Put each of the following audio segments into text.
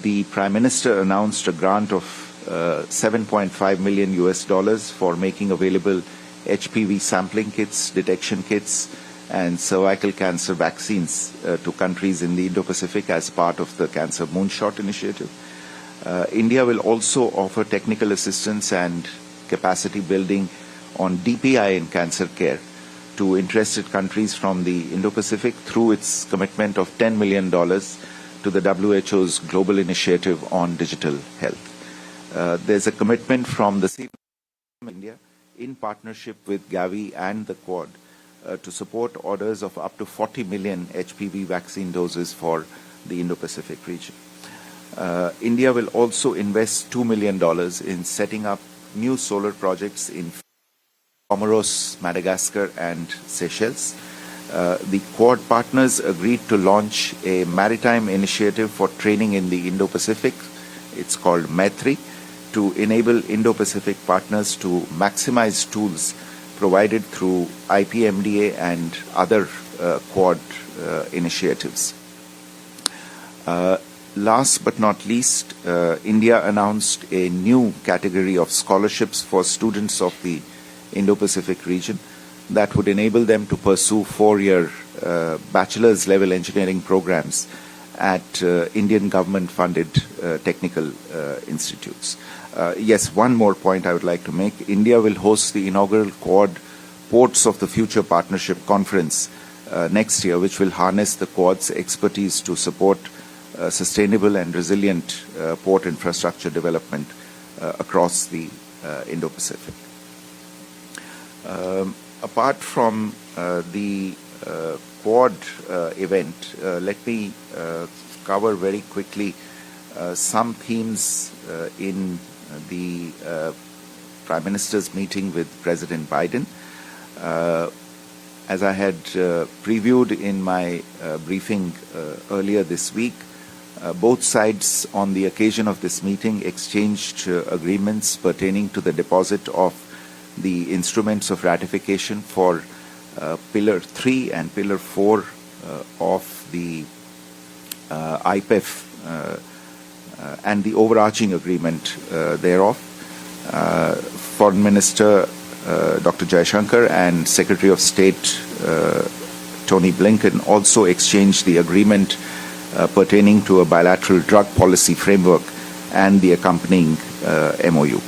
the Prime Minister announced a grant of $7.5 million for making available HPV sampling kits, detection kits, and cervical cancer vaccines to countries in the Indo-Pacific as part of the Cancer Moonshot Initiative. India will also offer technical assistance and capacity building on DPI in cancer care to interested countries from the Indo-Pacific through its commitment of $10 million to the WHO's Global Initiative on Digital Health. There's a commitment from the state of India in partnership with Gavi and the Quad to support orders of up to 40 million HPV vaccine doses for the Indo-Pacific region. India will also invest $2 million in setting up new solar projects in Comoros, Madagascar, and Seychelles. The Quad partners agreed to launch a maritime initiative for training in the Indo-Pacific. It's called Maitri, to enable Indo-Pacific partners to maximize tools provided through IPMDA and other Quad initiatives. Last but not least, India announced a new category of scholarships for students of the Indo-Pacific region that would enable them to pursue four-year bachelor's level engineering programs at Indian government-funded technical institutes. Yes, one more point I would like to make. India will host the inaugural Quad Ports of the Future Partnership Conference next year, which will harness the Quad's expertise to support sustainable and resilient port infrastructure development across the Indo-Pacific. Apart from the Quad event, let me cover very quickly some themes in the Prime Minister's meeting with President Biden. As I had previewed in my briefing earlier this week, both sides on the occasion of this meeting exchanged agreements pertaining to the deposit of the instruments of ratification for Pillar 3 and Pillar 4 of the IPEF and the overarching agreement thereof. Foreign Minister Dr. Jaishankar and Secretary of State Tony Blinken also exchanged the agreement pertaining to a bilateral drug policy framework and the accompanying MOU.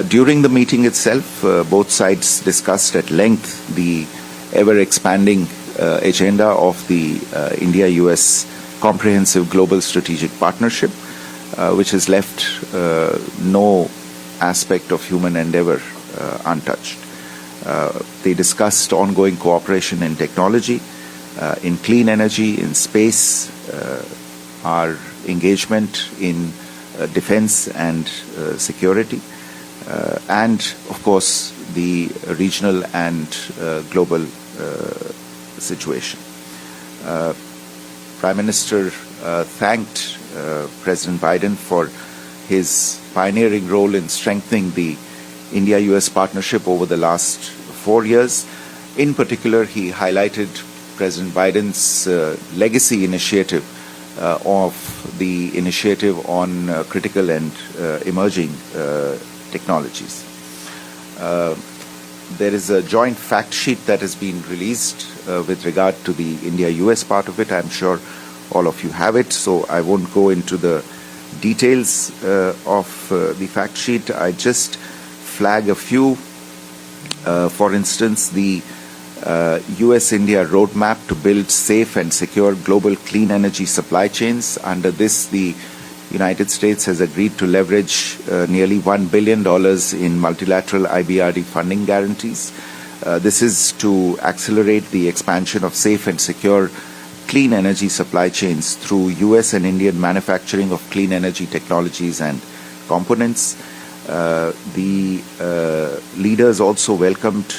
During the meeting itself, both sides discussed at length the ever-expanding agenda of the India-US Comprehensive Global Strategic Partnership, which has left no aspect of human endeavor untouched. They discussed ongoing cooperation in technology, in clean energy, in space, our engagement in defense and security, and of course the regional and global situation. Prime Minister thanked President Biden for his pioneering role in strengthening the India-US partnership over the last 4 years. In particular, he highlighted President Biden's legacy initiative of the initiative on critical and emerging technologies. There is a joint fact sheet that has been released with regard to the India-US part of it. I'm sure all of you have it, so I won't go into the details of the fact sheet. I just flag a few. For instance, the US-India roadmap to build safe and secure global clean energy supply chains. Under this, the United States has agreed to leverage nearly $1 billion in multilateral IBRD funding guarantees. This is to accelerate the expansion of safe and secure clean energy supply chains through US and Indian manufacturing of clean energy technologies and components. The leaders also welcomed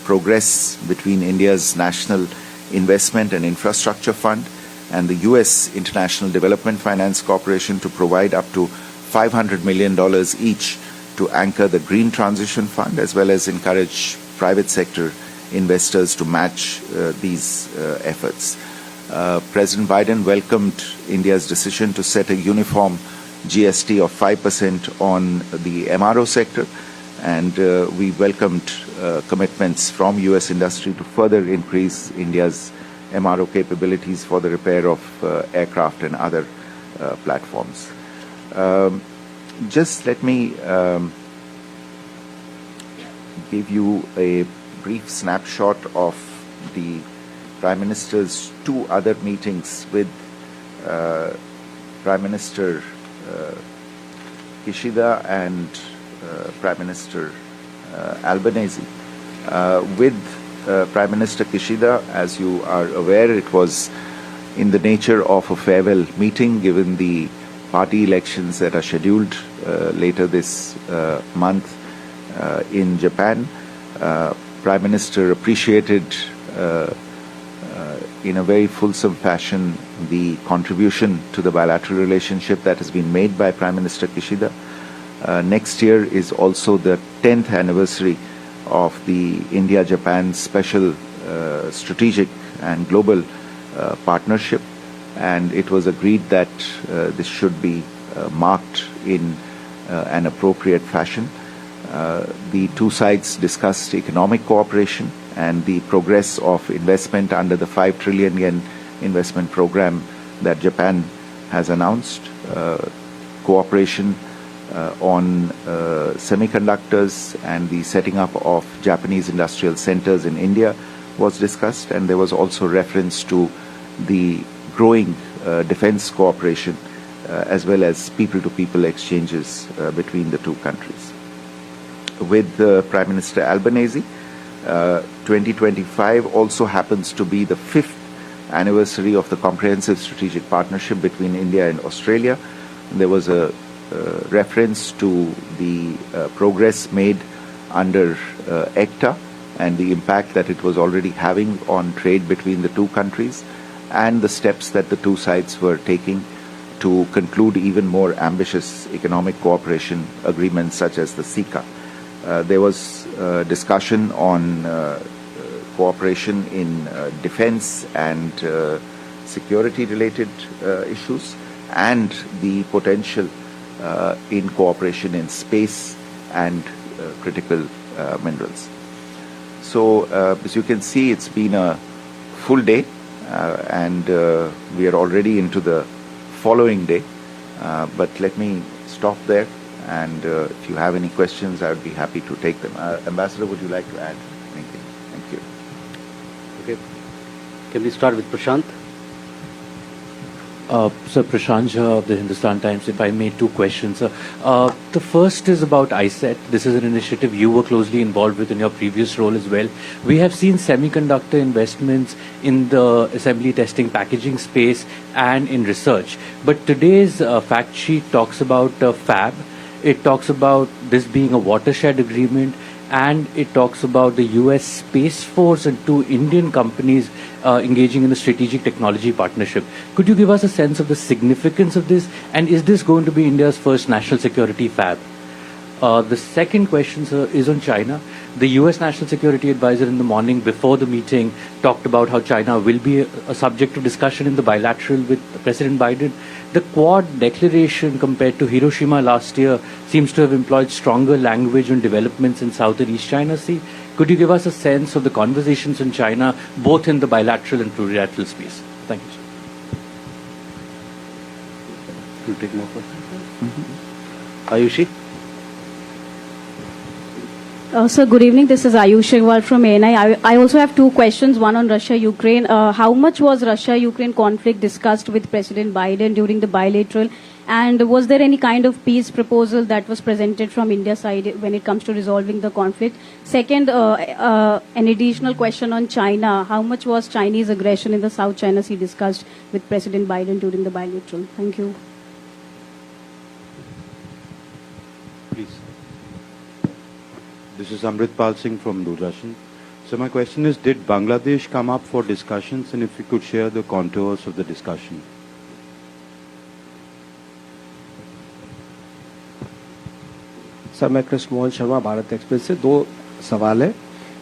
progress between India's National Investment and Infrastructure Fund and the US International Development Finance Corporation to provide up to $500 million each to anchor the Green Transition Fund, as well as encourage private sector investors to match these efforts. President Biden welcomed India's decision to set a uniform GST of 5% on the MRO sector, and we welcomed commitments from U.S. industry to further increase India's MRO capabilities for the repair of aircraft and other platforms. Just let me give you a brief snapshot of the Prime Minister's two other meetings with Prime Minister Kishida and Prime Minister Albanese. With Prime Minister Kishida, as you are aware, it was in the nature of a farewell meeting given the party elections that are scheduled later this month in Japan. Prime Minister appreciated in a very fulsome fashion the contribution to the bilateral relationship that has been made by Prime Minister Kishida. Next year is also the 10th anniversary of the India-Japan Special Strategic and Global Partnership, and it was agreed that this should be marked in an appropriate fashion. The two sides discussed economic cooperation and the progress of investment under the 5 trillion yen investment program that Japan has announced. Cooperation on semiconductors and the setting up of Japanese industrial centers in India was discussed, and there was also reference to the growing defense cooperation as well as people-to-people exchanges between the two countries. With Prime Minister Albanese, 2025 also happens to be the 5th anniversary of the Comprehensive Strategic Partnership between India and Australia. There was a reference to the progress made under ECTA and the impact that it was already having on trade between the two countries, and the steps that the two sides were taking to conclude even more ambitious economic cooperation agreements such as the CICA. There was discussion on cooperation in defense and security-related issues, and the potential in cooperation in space and critical minerals. So, as you can see, it's been a full day, and we are already into the following day. But let me stop there, and if you have any questions, I would be happy to take them. Ambassador, would you like to add anything? Thank you. Okay. Can we start with Prashant? Sir, Prashant Jha of the Hindustan Times. If I may, two questions. The first is about ISET. This is an initiative you were closely involved with in your previous role as well. We have seen semiconductor investments in the assembly, testing, packaging space and in research. But today's fact sheet talks about FAB. It talks about this being a watershed agreement, and it talks about the US Space Force and two Indian companies engaging in a strategic technology partnership. Could you give us a sense of the significance of this, and is this going to be India's first national security fab? The second question, sir, is on China. The US National Security Advisor in the morning before the meeting talked about how China will be a subject of discussion in the bilateral with President Biden. The Quad declaration compared to Hiroshima last year seems to have employed stronger language on developments in South and East China Sea. Could you give us a sense of the conversations in China, both in the bilateral and plurilateral space? Thank you, sir. You take more questions? Ayushi? Sir, good evening. This is Ayush Agarwal from ANI. I also have two questions, one on Russia-Ukraine. How much was Russia-Ukraine conflict discussed with President Biden during the bilateral? And was there any kind of peace proposal that was presented from India's side when it comes to resolving the conflict? Second, an additional question on China. How much was Chinese aggression in the South China Sea discussed with President Biden during the bilateral? Thank you. Please. This is Amritpal Singh from Doordarshan. So my question is, did Bangladesh come up for discussions, and if you could share the contours of the discussion? Sir, मैं Krishna Mohan Sharma Bharat express से दो सवाल है।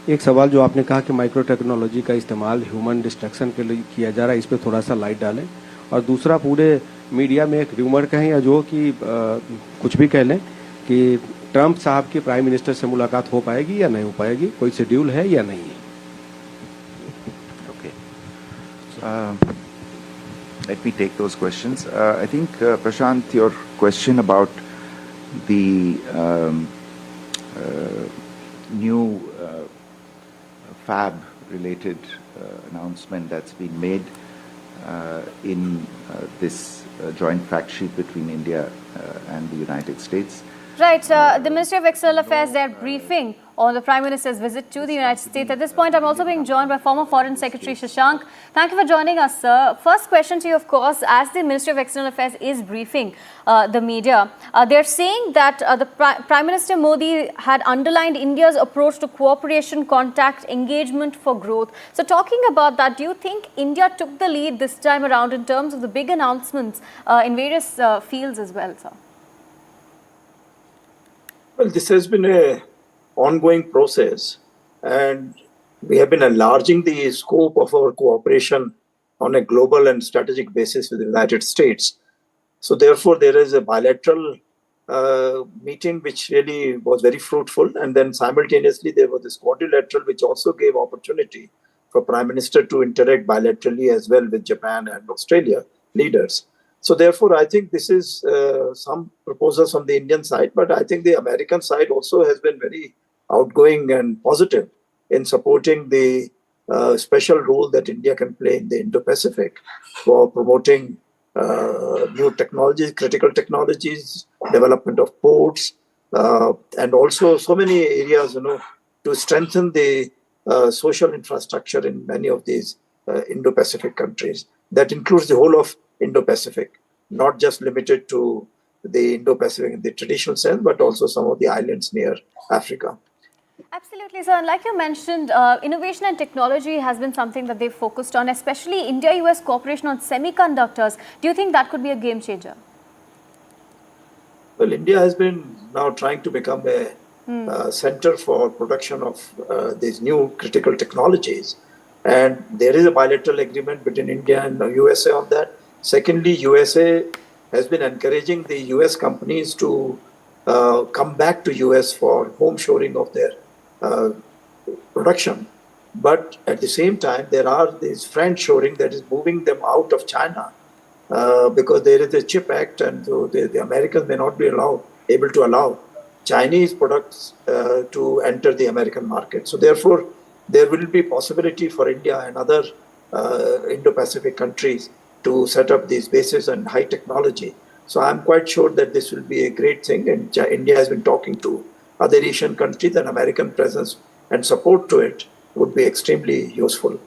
एक सवाल जो आपने कहा कि माइक्रो टेक्नोलॉजी का इस्तेमाल ह्यूमन डिस्ट्रक्शन के लिए किया जा रहा है, इस पर थोड़ा सा लाइट डालें। और दूसरा, पूरे मीडिया में एक र्यूमर कहें या जो कि कुछ भी कह लें कि ट्रंप साहब की प्राइम मिनिस्टर से मुलाकात हो पाएगी या नहीं हो पाएगी, कोई शेड्यूल है या नहीं है? Okay. Let me take those questions. I think, Prashant, your question about the new fab-related announcement that's been made in this joint fact sheet between India and the United States. Right. The Ministry of External Affairs, they're briefing on the Prime Minister's visit to the United States. At this point, I'm also being joined by former Foreign Secretary Shashank. Thank you for joining us, sir. First question to you, of course, as the Ministry of External Affairs is briefing the media, they're saying that the Prime Minister Modi had underlined India's approach to cooperation, contact, engagement for growth. So talking about that, do you think India took the lead this time around in terms of the big announcements in various fields as well, sir? Well, this has been an ongoing process, and we have been enlarging the scope of our cooperation on a global and strategic basis with the United States. So therefore, there is a bilateral meeting which really was very fruitful, and then simultaneously there was this quadrilateral which also gave opportunity for Prime Minister to interact bilaterally as well with Japan and Australia leaders. So therefore, I think this is some proposals from the Indian side, but I think the American side also has been very outgoing and positive in supporting the special role that India can play in the Indo-Pacific for promoting new technologies, critical technologies, development of ports, and also so many areas, to strengthen the social infrastructure in many of these Indo-Pacific countries. That includes the whole of Indo-Pacific, not just limited to the Indo-Pacific in the traditional sense, but also some of the islands near Africa. Absolutely, sir. And like you mentioned, innovation and technology has been something that they've focused on, especially India-US cooperation on semiconductors. Do you think that could be a game changer? Well, India has been now trying to become a center for production of these new critical technologies. And there is a bilateral agreement between India and the USA on that. Secondly, USA has been encouraging the US companies to come back to US for home shoring of their production. But at the same time, there are this friend shoring that is moving them out of China because there is a CHIP Act, and so the Americans may not be able to allow Chinese products to enter the American market. So therefore, there will be possibility for India and other Indo-Pacific countries to set up these bases and high technology. So I'm quite sure that this will be a great thing, and India has been talking to other Asian countries, and American presence and support to it would be extremely useful.